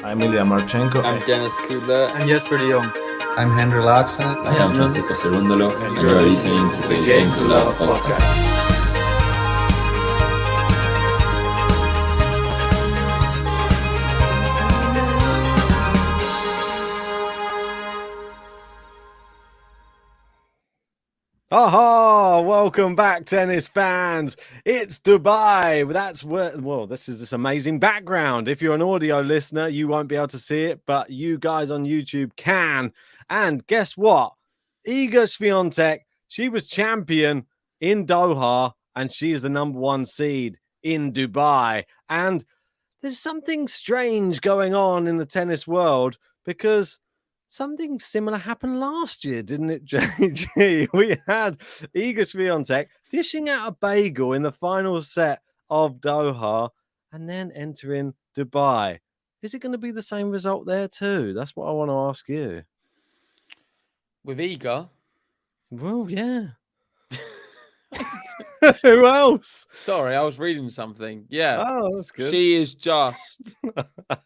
I'm Ilya Marchenko. I'm Dennis Kudla. I'm Jesper de Jong. I'm Henry Larsen. I am Francisco Cerundolo, and you are listening to the Game to Love podcast. Aha! Welcome back, tennis fans. It's Dubai. That's where, well, this is this amazing background. If you're an audio listener, you won't be able to see it, but you guys on YouTube can. And guess what? Iga Swiatek, she was champion in Doha, and she is the number one seed in Dubai. And there's something strange going on in the tennis world because something similar happened last year, didn't it, JG? We had Iga Swiatek dishing out a bagel in the final set of Doha and then entering Dubai. Is it going to be the same result there too? That's what I want to ask you. With Iga? Well, yeah. Who else? Sorry, I was reading something. Yeah. Oh, that's good. She is just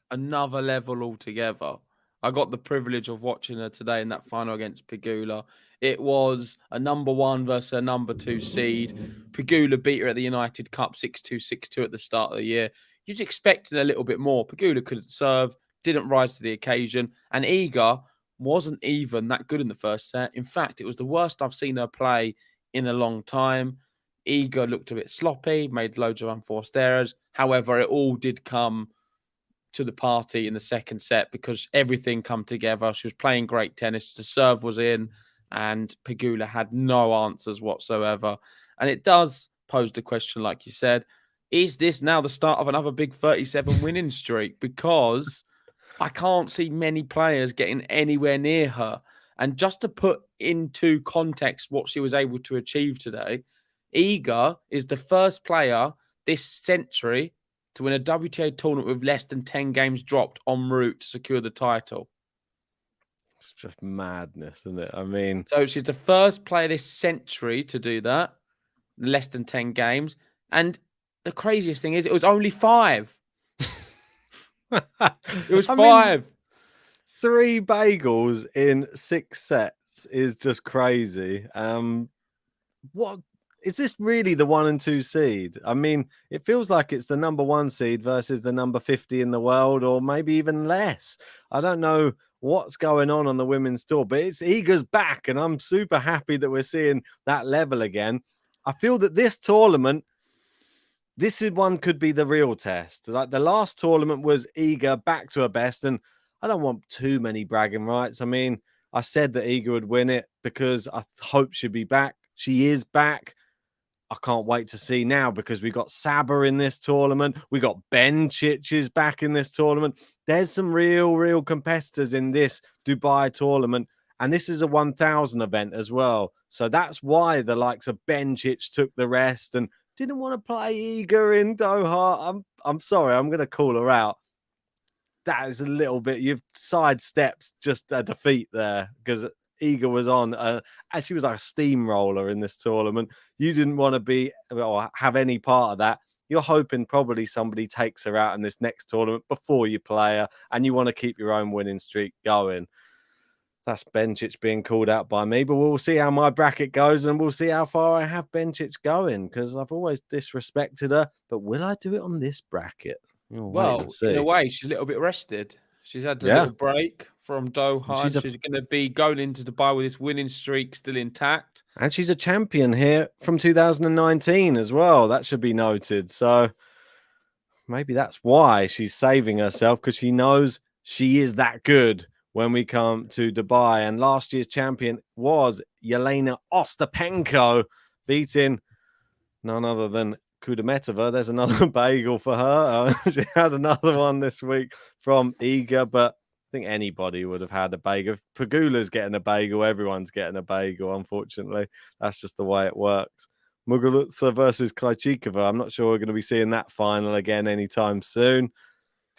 another level altogether. I got the privilege of watching her today in that final against Pegula. It was a number one versus a number two seed. Pegula beat her at the United Cup 6-2, 6-2 at the start of the year. You're just expecting a little bit more. Pegula couldn't serve, didn't rise to the occasion. And Iga wasn't even that good in the first set. In fact, it was the worst I've seen her play in a long time. Iga looked a bit sloppy, made loads of unforced errors. However, it all did come to the party in the second set because everything come together. She was playing great tennis. The serve was in and Pegula had no answers whatsoever. And it does pose the question, like you said, is this now the start of another big 37 winning streak? Because I can't see many players getting anywhere near her. And just to put into context what she was able to achieve today, Iga is the first player this century to win a WTA tournament with less than 10 games dropped en route to secure the title. It's just madness, isn't it? I mean... So she's the first player this century to do that, less than 10 games. And the craziest thing is it was only 5. It was 5. 3 bagels in 6 sets is just crazy. What... Is this really the 1 and 2 seed? I mean, it feels like it's the number 1 seed versus the number 50 in the world, or maybe even less. I don't know what's going on the women's tour, but it's Iga's back, and I'm super happy that we're seeing that level again. I feel that this tournament, this is one could be the real test. Like the last tournament was Iga back to her best, and I don't want too many bragging rights. I mean, I said that Iga would win it because I hope she'd be back. She is back. I can't wait to see now because we got Saber in this tournament. We got Bencic is back in this tournament. There's some real competitors in this Dubai tournament. And this is a 1,000 event as well. So that's why the likes of Bencic took the rest and didn't want to play Iga in Doha. I'm sorry, I'm going to call her out. That is a little bit, you've sidestepped just a defeat there because Iga was on, and she was like a steamroller in this tournament. You didn't want to be or have any part of that. You're hoping probably somebody takes her out in this next tournament before you play her, and you want to keep your own winning streak going. That's Bencic being called out by me, but we'll see how my bracket goes, and we'll see how far I have Bencic going because I've always disrespected her. But will I do it on this bracket? Well, in a way, she's a little bit rested. She's had a little break from Doha. She's going to be going into Dubai with this winning streak still intact. And she's a champion here from 2019 as well. That should be noted. So maybe that's why she's saving herself because she knows she is that good when we come to Dubai. And last year's champion was Yelena Ostapenko, beating none other than Kudermetova. There's another bagel for her. She had another one this week from Iga, but I think anybody would have had a bagel. If Pegula's getting a bagel, everyone's getting a bagel, unfortunately. That's just the way it works. Muguruza versus Krejcikova. I'm not sure we're going to be seeing that final again anytime soon.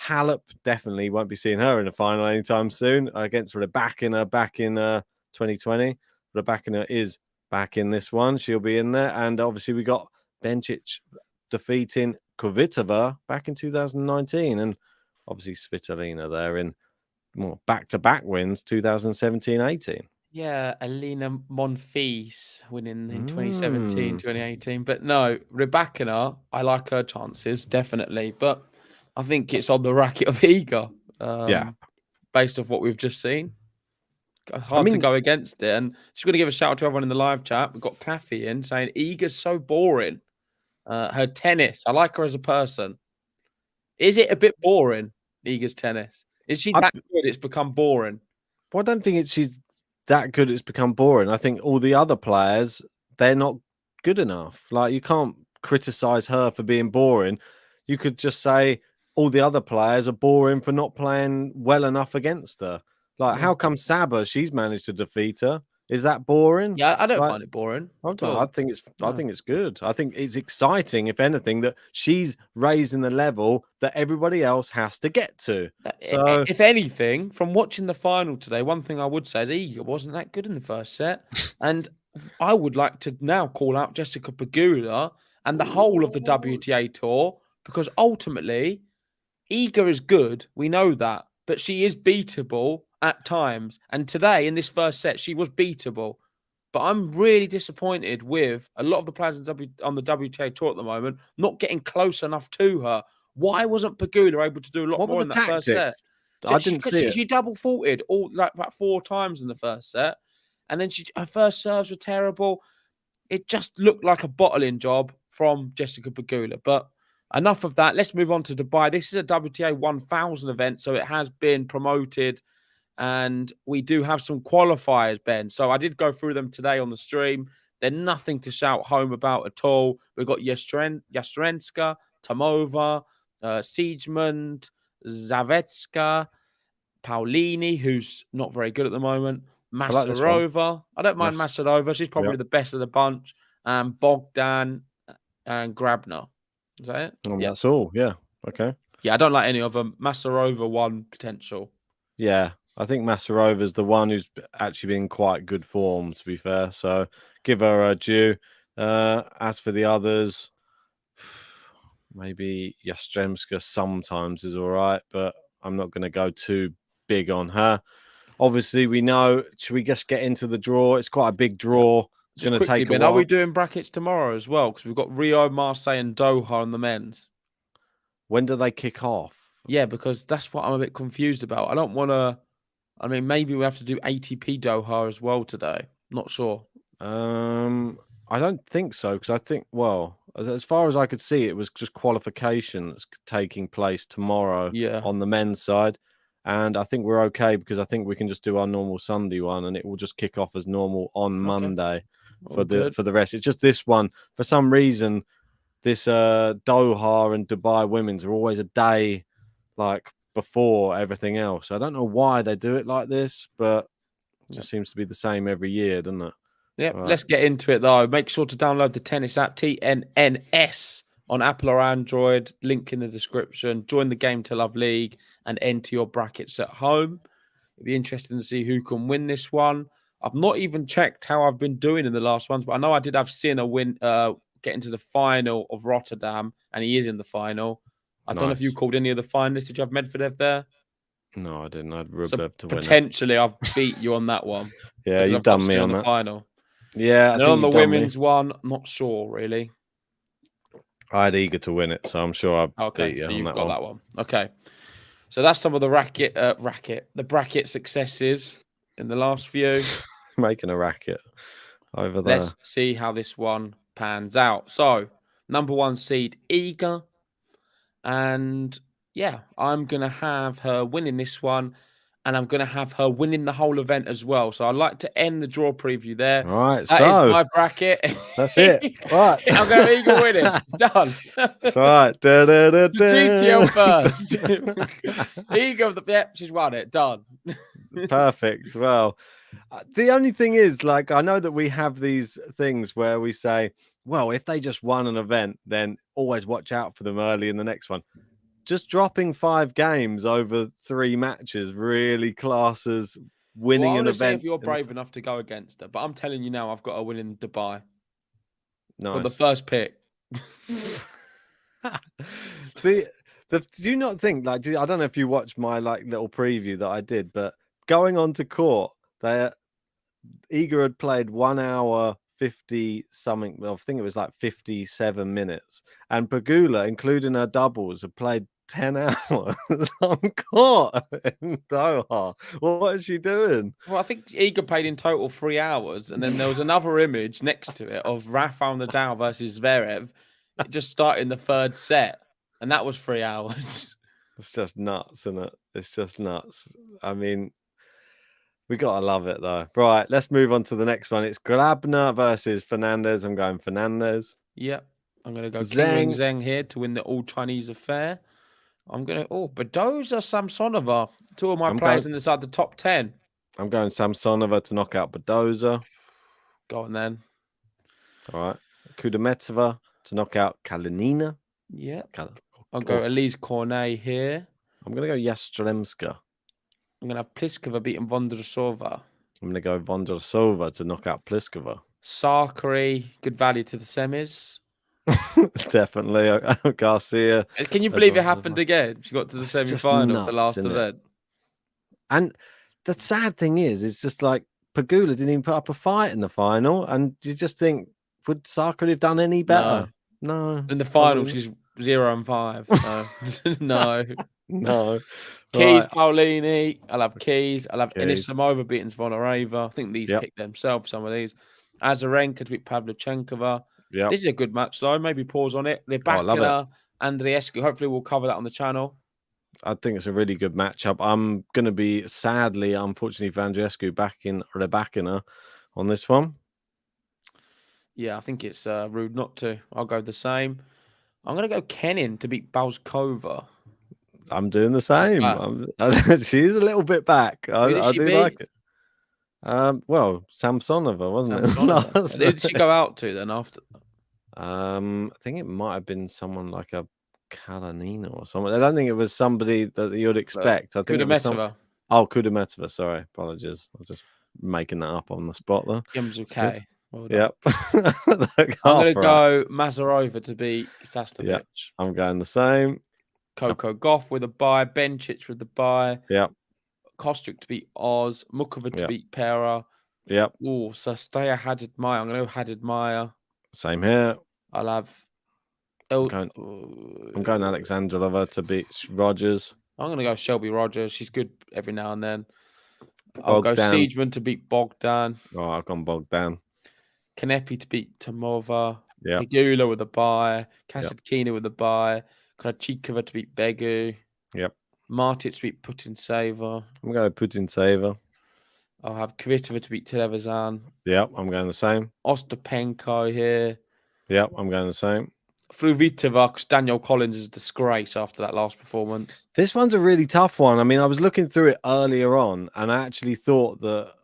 Halep, definitely won't be seeing her in the final anytime soon against Rybakina back in 2020. Rybakina is back in this one. She'll be in there. And obviously we got Bencic defeating Kvitova back in 2019. And obviously Svitolina there in back-to-back wins 2017-18. Yeah, Alina Monfils winning in 2017, 2018. But no, Rybakina, I like her chances, definitely. But I think it's on the racket of Iga, based off what we've just seen. Hard to go against it. And just going to give a shout out to everyone in the live chat. We've got Kathy in saying Iga's so boring. Her tennis, I like her as a person. Is it a bit boring, Iga's tennis? Is she that good it's become boring? Well, I don't think she's that good it's become boring. I think all the other players, they're not good enough. Like, you can't criticize her for being boring. You could just say all the other players are boring for not playing well enough against her. Like, how come Saba, she's managed to defeat her? Is that boring? Yeah, I don't find it boring. I think it's good. I think it's exciting, if anything, that she's raising the level that everybody else has to get to. So, if anything, from watching the final today, one thing I would say is Iga wasn't that good in the first set, and I would like to now call out Jessica Pegula and the whole of the WTA tour, because ultimately, Iga is good. We know that, but she is beatable at times. And today, in this first set, she was beatable. But I'm really disappointed with a lot of the players on the WTA tour at the moment not getting close enough to her. Why wasn't Pegula able to do a lot more in that first set? I didn't see it. She double faulted about 4 times in the first set, and then her first serves were terrible. It just looked like a bottling job from Jessica Pegula. But enough of that. Let's move on to Dubai. This is a WTA 1000 event, so it has been promoted. And we do have some qualifiers, Ben. So I did go through them today on the stream. They're nothing to shout home about at all. We've got Yastremska, Tomova, Siegmund, Zavetska, Paulini, who's not very good at the moment, Masarova. I don't mind Masarova. She's probably the best of the bunch. And Bogdan and Grabner. Is that it? That's all. Yeah. Okay. Yeah, I don't like any of them. Masarova, one potential. Yeah. I think Masarova's the one who's actually been quite good form, to be fair. So give her a due. As for the others, maybe Yastremska sometimes is all right, but I'm not going to go too big on her. Obviously, we know. Should we just get into the draw? It's quite a big draw. It's going to take a while. Are we doing brackets tomorrow as well? Because we've got Rio, Marseille, and Doha on the men's. When do they kick off? Yeah, because that's what I'm a bit confused about. I don't want to. I mean, maybe we have to do ATP Doha as well today. Not sure. I don't think so, because I think, well, as far as I could see, it was just qualification that's taking place tomorrow on the men's side. And I think we're okay, because I think we can just do our normal Sunday one and it will just kick off as normal on Monday for the rest. It's just this one. For some reason, this Doha and Dubai women's are always a day like before everything else. I don't know why they do it like this, but it just seems to be the same every year, doesn't it? Yeah, let's get into it though. Make sure to download the tennis app, TNNS, on Apple or Android. Link in the description. Join the Game to Love League and enter your brackets at home. It'd be interesting to see who can win this one. I've not even checked how I've been doing in the last ones, but I know I did have Sinner win, get into the final of Rotterdam, and he is in the final. I don't know if you called any of the finalists. Did you have Medvedev there? No, I didn't. I had Rublev to win. Potentially, I've beat you on that one. Yeah, you've done me on that final. Yeah, and on the women's one, not sure really. I had Iga to win it, so I'm sure I beat you on that one. Okay, so that's some of the the bracket successes in the last few. Making a racket over there. Let's see how this one pans out. So, number 1 seed Iga, and yeah, I'm gonna have her winning this one. And I'm going to have her winning the whole event as well. So I'd like to end the draw preview there. All right, that is my bracket. That's it. Right. I'm going to Iga winning. It's done. That's right. GTL first. Iga, she's won it. Done. Perfect. Well, the only thing is, like, I know that we have these things where we say, well, if they just won an event, then always watch out for them early in the next one. Just dropping 5 games over 3 matches really classes winning an event. If you're brave enough to go against her, but I'm telling you now, I've got a win in Dubai. Nice. For the first pick. The Do you not think, like, I don't know if you watched my like little preview that I did, but going onto court, Iga had played 1 hour 50 something. Well, I think it was like 57 minutes, and Pegula, including her doubles, had played 10 hours on court in Doha. What is she doing? Well, I think Iga played in total 3 hours, and then there was another image next to it of Rafael Nadal versus Zverev. It just started in the third set, and that was 3 hours. It's just nuts, isn't it? It's just nuts. I mean, we gotta love it though. Right, let's move on to the next one. It's Grabner versus Fernandez. I'm going Fernandez. Yep. I'm going to go Zheng. Zheng here to win the all-Chinese affair. I'm going to... Oh, Badoza, Samsonova. Two of my players inside the top 10. I'm going Samsonova to knock out Badoza. Go on then. All right. Kudermetova to knock out Kalinina. Yeah. I'll go Elise Cornet here. I'm going to go Yastremska. I'm going to have Pliskova beating Vondrasova. I'm going to go Vondrasova to knock out Pliskova. Sakari, good value to the semis. Definitely. Garcia. Can you believe it happened again? She got to the semi-final of the last event. And the sad thing is, it's just like Pegula didn't even put up a fight in the final. And you just think, would Sakari have done any better? No. In the final, she's 0-5. No. No. Keys, Paulini. I'll have Keys. I'll have Anisimova beating Zvonareva. I think these pick themselves, some of these. Azarenka to beat Pavlyuchenkova. Yep. This is a good match, though. Maybe pause on it. Lebakina, Andreescu. Hopefully, we'll cover that on the channel. I think it's a really good matchup. I'm going to be, sadly, unfortunately, for Andreescu backing Lebakina on this one. Yeah, I think it's rude not to. I'll go the same. I'm going to go Kenin to beat Balskova. I'm doing the same. She's a little bit back. I do like it. Well, Samsonova, wasn't it? Who did she go out to then after? I think it might have been someone like a Kalinina or someone. I don't think it was somebody that you'd expect. I think it was Kudermetova. Sorry, apologies. I'm just making that up on the spot there. Okay. Well yep. I'm going to go Mazarova to beat Sastovich. Yep. I'm going the same. Coco Gauff with a bye. Bencic with the bye. Yep. Kostrick to beat Oz. Mukova to beat Pera. Yep. Oh, Sastea Hadid Maya. I'm going to go Hadid Maya. Same here. I'll have... I'm going Alexandrova to beat Rogers. I'm going to go Shelby Rogers. She's good every now and then. I'll go Siegemann to beat Bogdan. Oh, I've gone Bogdan. Kanepi to beat Tomova. Yep. Pegula with a bye. Kasatkina with a bye. Krachikova to beat Begu. Yep. Martic to beat Putin Saver. I'm going Putin Saver. I'll have Kvitova to beat Televezan. Yep, I'm going the same. Ostapenko here. Yep, I'm going the same. Fruitova, because Daniel Collins is a disgrace after that last performance. This one's a really tough one. I mean, I was looking through it earlier on, and I actually thought that...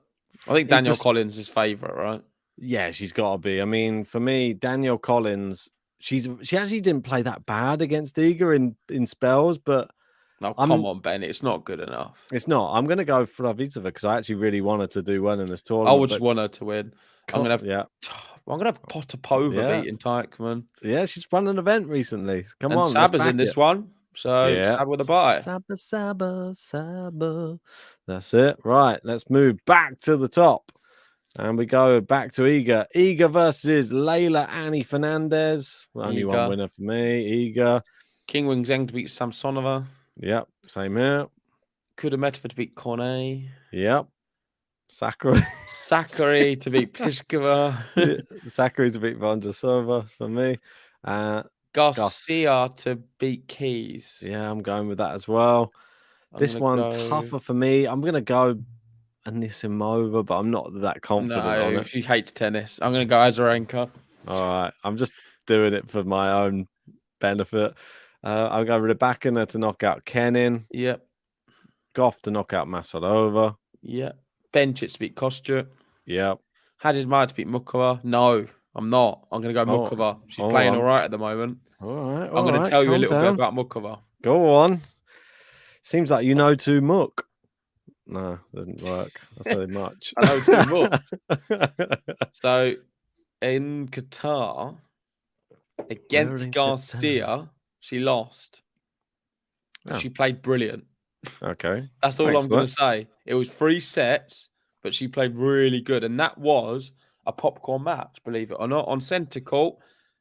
I think Daniel Collins is favourite, right? Yeah, she's got to be. I mean, for me, Daniel Collins, she actually didn't play that bad against Iga in spells, but... Oh, come on, Ben. It's not good enough. It's not. I'm going to go for Fruitova because I actually really wanted to do well in this tournament. I would just want her to win. I'm going to have Potapova beating Teichmann. Yeah, she's won an event recently. Come on. Saba's in this one. So Saba with a bye. Saba. That's it. Right. Let's move back to the top. And we go back to Iga. Iga versus Leylah Annie Fernandez. Only one winner for me. Iga. King Wing Zheng to beat Samsonova. Yep. Same here. Kudermetova to beat Cornet. Yep. Sakari to beat Pliskova. Sakari to beat Vondrasova for me. Garcia to beat Keys. Yeah, I'm going with that as well. This one tougher for me. I'm going to go Anisimova, but I'm not that confident on it. She hates tennis. I'm going to go Azarenka. All right. I'm just doing it for my own benefit. I'll go Rybakina to knock out Kenin. Yep. Gauff to knock out Masarova. Yep. Bencic to beat Kostyuk. Yep. Hadid Maya to beat Mukova. No, I'm not. I'm going to go Mukova. She's playing all right at the moment. All right. I'm going to tell you a little bit about Mukova. Go on. Seems like you know too much. No, doesn't work. That's so much. I know too much. So, in Qatar, against Garcia, she lost. but Oh. she played brilliant. Okay. That's all I'm going to say. It was 3 sets, but she played really good. And that was a popcorn match, believe it or not, on centre court.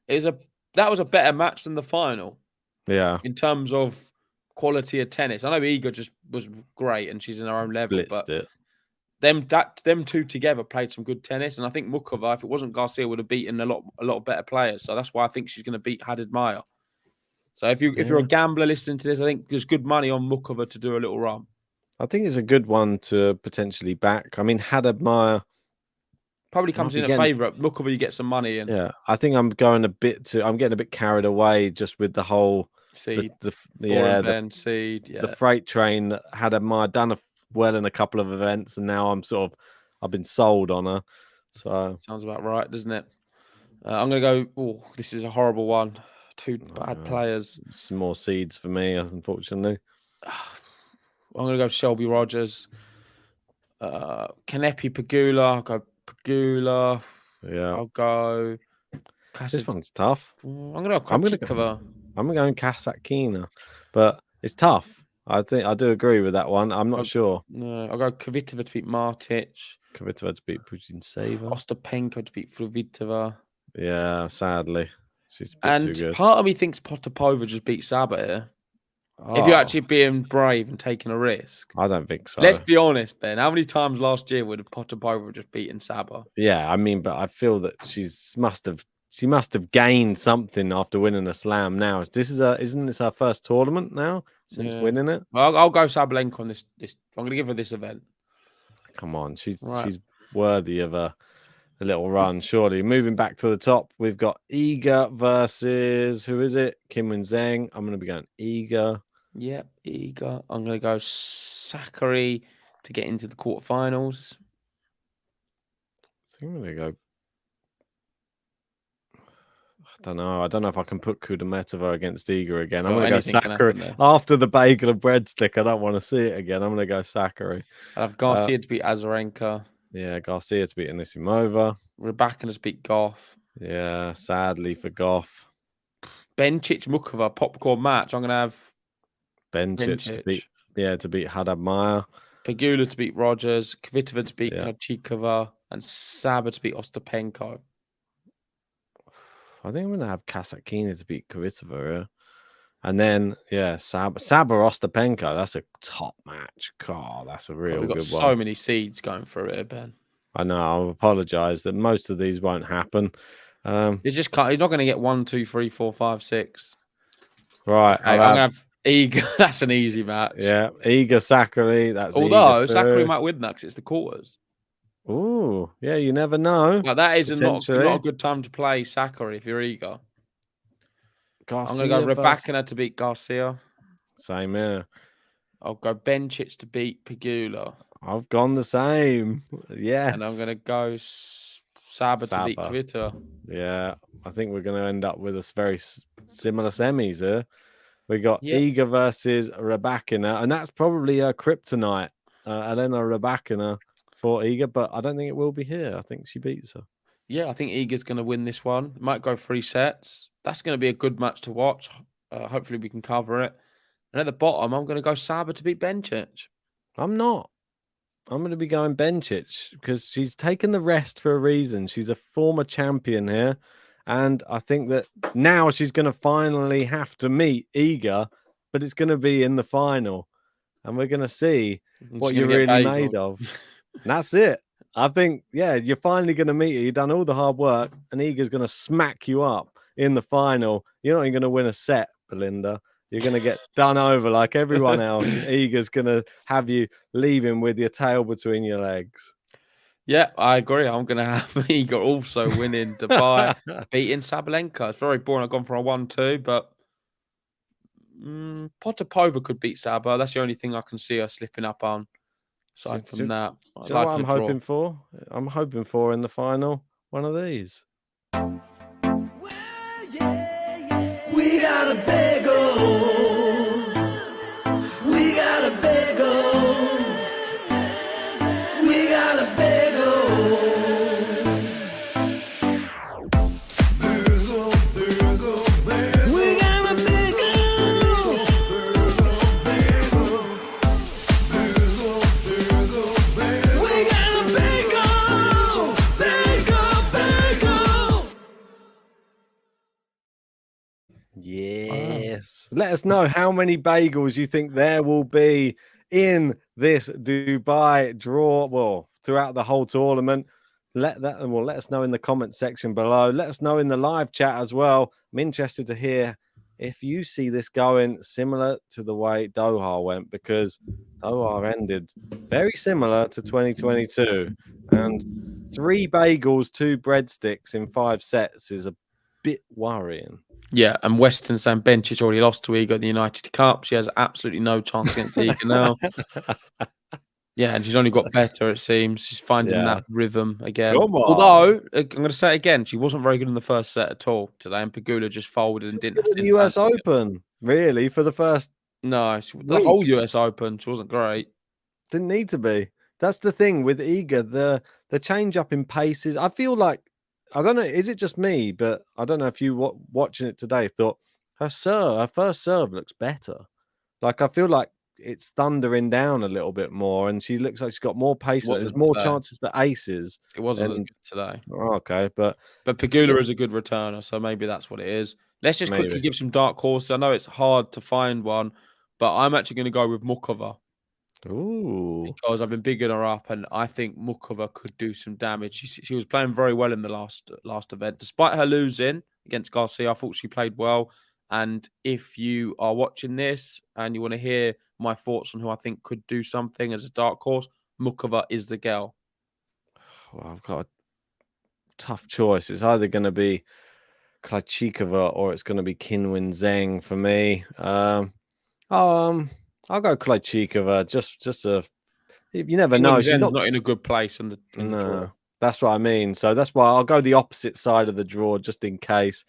That was a better match than the final. Yeah. In terms of quality of tennis. I know Iga just was great and she's in her own level, Blitzed but it. them two together played some good tennis. And I think Mukova, if it wasn't Garcia, would have beaten a lot better players. So that's why I think she's going to beat Haddad Maia. So if you're a gambler listening to this, I think there's good money on Mukova to do a little run. I think it's a good one to potentially back. I mean, Haddad Maia probably comes in a favourite. Mukova, you get some money in. Yeah, I think I'm getting a bit carried away just with the whole seed. Seed. The freight train that Haddad Maia done well in a couple of events, and now I've been sold on her. So sounds about right, doesn't it? I'm gonna go. Oh, this is a horrible one. 2 bad players. Some more seeds for me, unfortunately. I'm going to go Shelby Rogers. Kanepi Pegula. I'll go Pegula. Yeah. I'll go... This one's tough. I'm going to go Krejcikova. I'm going Kasatkina. But it's tough. I do agree with that one. I'm not sure. No, I'll go Kvitova to beat Martic. Kvitova to beat Putintseva. Ostapenko to beat Fruhvirtova. Yeah, sadly. She's a bit too good. Part of me thinks Potapova just beat Saba here. If you're actually being brave and taking a risk. I don't think so. Let's be honest, Ben. How many times last year would Potapova just beaten Saba? Yeah, I mean, but I feel that she must have gained something after winning a slam now. Isn't this her first tournament now since winning it? Well, I'll go Sabalenka on this. I'm going to give her this event. Come on, she's worthy of a little run, surely. Moving back to the top, we've got Iga versus, who is it? Kim Win Zheng. I'm going to be going Iga. Yep, Iga. I'm going to go Sakkari to get into the quarterfinals. I think I'm going to go... I don't know if I can put Kudermetova against Iga again. I'm going to go Sakkari. After the bagel and breadstick, I don't want to see it again. I'm going to go Sakkari. I'll have Garcia to beat Azarenka. Yeah, Garcia to beat Anisimova. Rybakina to beat Goff. Yeah, sadly for Goff. Bencic Mukova popcorn match. I'm going to have Bencic to beat Haddad Maia. Pegula to beat Rogers. Kvitova to beat Krejcikova. And Saba to beat Ostapenko. I think I'm going to have Kasatkina to beat Kvitova. Yeah. And then, Saba Ostapenko. That's a top match. God, that's a real good one. We've got so many seeds going through it, Ben. I know. I apologise that most of these won't happen. You just can't. You're not going to get 1, 2, 3, 4, 5, 6. Right. Okay, I'm going to have Iga. That's an easy match. Yeah, Iga Sakkari. Although Sakkari might win that because it's the quarters. Oh, yeah. You never know. But that is not a good time to play Sakkari if you're Iga. Garcia I'm going to go Rybakina to beat Garcia. Same here. I'll go Bencic to beat Pegula. I've gone the same. Yes. And I'm going to go Saba to beat Kvitova. Yeah. I think we're going to end up with a very similar semis here. We got Iga versus Rybakina, and that's probably a kryptonite. Elena Rybakina for Iga, but I don't think it will be here. I think she beats her. Yeah, I think Iga's going to win this one. It might go 3 sets. That's going to be a good match to watch. Hopefully we can cover it. And at the bottom, I'm going to go Saba to beat Bencic. I'm not. I'm going to be going Bencic because she's taken the rest for a reason. She's a former champion here. And I think that now she's going to finally have to meet Iga, but it's going to be in the final. And we're going to see what you're really made of. And that's it. I think, you're finally going to meet her. You've done all the hard work, and Iga's going to smack you up in the final. You're not even going to win a set, Belinda. You're going to get done over like everyone else. Iga's going to have you leaving with your tail between your legs. Yeah, I agree. I'm going to have Iga also winning Dubai, beating Sabalenka. It's very boring. I've gone for a 1-2, but Potapova could beat Saba. That's the only thing I can see her slipping up on. Aside from that, do you know what I'm hoping for? I'm hoping for in the final one of these. Well, we got a big old. We got a big old. We got a big old. We got a big old. Yes. Let us know how many bagels you think there will be in this Dubai draw. Well, throughout the whole tournament. Let us know in the comment section below. Let us know in the live chat as well. I'm interested to hear if you see this going similar to the way Doha went, because Doha ended very similar to 2022. And 3 bagels, 2 breadsticks in 5 sets is a bit worrying. Yeah, and Western saying bench has already lost to Iga in the United Cup. She has absolutely no chance against Iga now. Yeah, and she's only got better, it seems. She's finding that rhythm again. Come on. Although, I'm going to say it again, she wasn't very good in the first set at all today, and Pegula just folded and didn't. The US Open, really, for the first. No, the whole US Open, she wasn't great. Didn't need to be. That's the thing with Iga, the change up in paces. I feel like, I don't know, is it just me? But I don't know if you watching it today thought her first serve looks better. Like, I feel like it's thundering down a little bit more, and she looks like she's got more pace. There's more chances for aces. It wasn't as good today. Oh, okay, but Pegula is a good returner, so maybe that's what it is. Let's just quickly give some dark horses. I know it's hard to find one, but I'm actually going to go with Mukova. Ooh. Because I've been bigging her up, and I think Mukova could do some damage. She was playing very well in the last event. Despite her losing against Garcia, I thought she played well. And if you are watching this and you want to hear my thoughts on who I think could do something as a dark horse, Mukova is the girl. Well, I've got a tough choice. It's either going to be Krejcikova or it's going to be Qinwen Zheng for me. I'll go Krejcikova. Just you never know. She's not in a good place in the draw. That's what I mean. So that's why I'll go the opposite side of the draw just in case,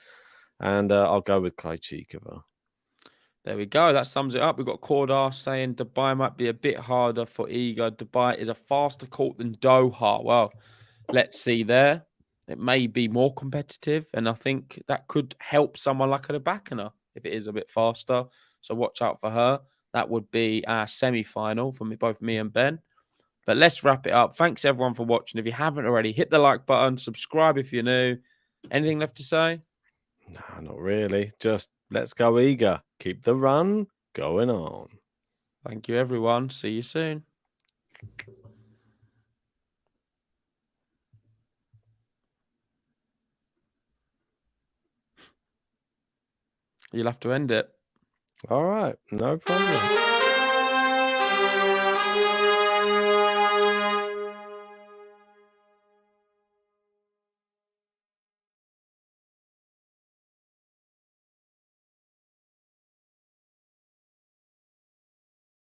and I'll go with Krejcikova. There we go. That sums it up. We've got Cordar saying Dubai might be a bit harder for Iga. Dubai is a faster court than Doha. Well, let's see there. It may be more competitive, and I think that could help someone like Rybakina if it is a bit faster. So watch out for her. That would be our semi-final for both me and Ben. But let's wrap it up. Thanks, everyone, for watching. If you haven't already, hit the like button. Subscribe if you're new. Anything left to say? No, not really. Just let's go, Iga. Keep the run going on. Thank you, everyone. See you soon. You'll have to end it. All right. No problem.